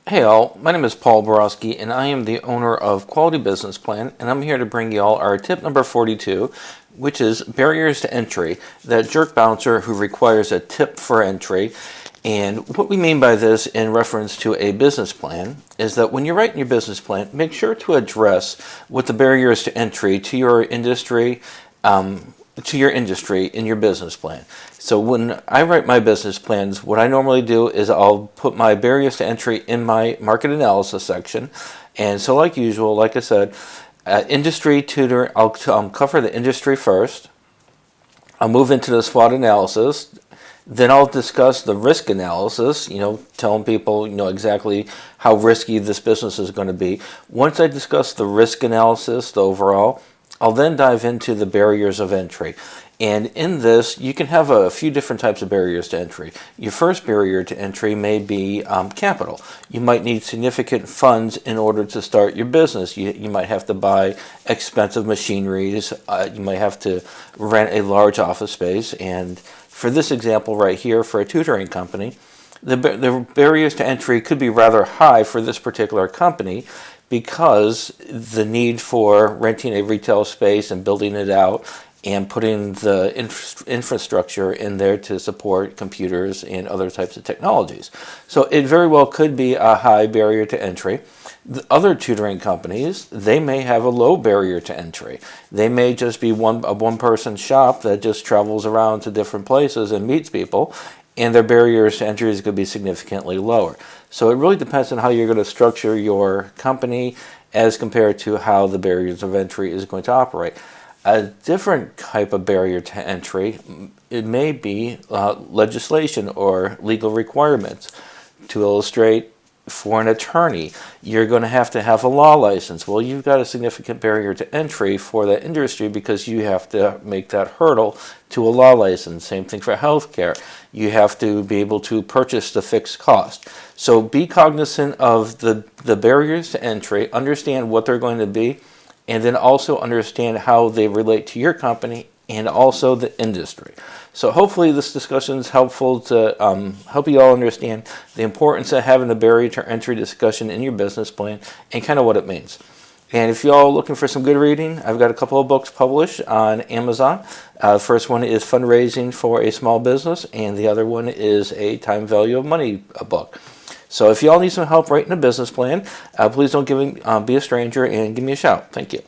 Hey all, my name is Paul Borosky and I am the owner of Quality Business Plan, and I'm here to bring you all our tip number 42, which is barriers to entry, that jerk bouncer who requires a tip for entry. And what we mean by this in reference to a business plan is that when you're writing your business plan, make sure to address what the barriers to entry to your industry in your business plan. So when I write my business plans, what I normally do is I'll put my barriers to entry in my market analysis section. And so like usual, like I said, industry tutor, I'll cover the industry first. I'll move into the SWOT analysis. Then I'll discuss the risk analysis, telling people, exactly how risky this business is going to be. Once I discuss the risk analysis, the overall, I'll then dive into the barriers of entry. And in this, you can have a few different types of barriers to entry. Your first barrier to entry may be capital. You might need significant funds in order to start your business. You might have to buy expensive machineries. You might have to rent a large office space. And for this example right here, for a tutoring company, the barriers to entry could be rather high for this particular company, because the need for renting a retail space and building it out and putting the infrastructure in there to support computers and other types of technologies. So it very well could be a high barrier to entry. The other tutoring companies, they may have a low barrier to entry. They may just be a one-person shop that just travels around to different places and meets people, and their barriers to entry is going to be significantly lower. So it really depends on how you're going to structure your company as compared to how the barriers of entry is going to operate. A different type of barrier to entry, it may be legislation or legal requirements. To illustrate, for an attorney, you're going to have a law license. Well, you've got a significant barrier to entry for that industry because you have to make that hurdle to a law license. Same thing for healthcare. You have to be able to purchase the fixed cost. So be cognizant of the barriers to entry, understand what they're going to be, and then also understand how they relate to your company and also the industry. So hopefully this discussion is helpful to help you all understand the importance of having a barrier to entry discussion in your business plan and kind of what it means. And if y'all are looking for some good reading, I've got a couple of books published on Amazon. The first one is Fundraising for a Small Business, and the other one is a Time Value of Money book. So if y'all need some help writing a business plan, please don't be a stranger and give me a shout. Thank you.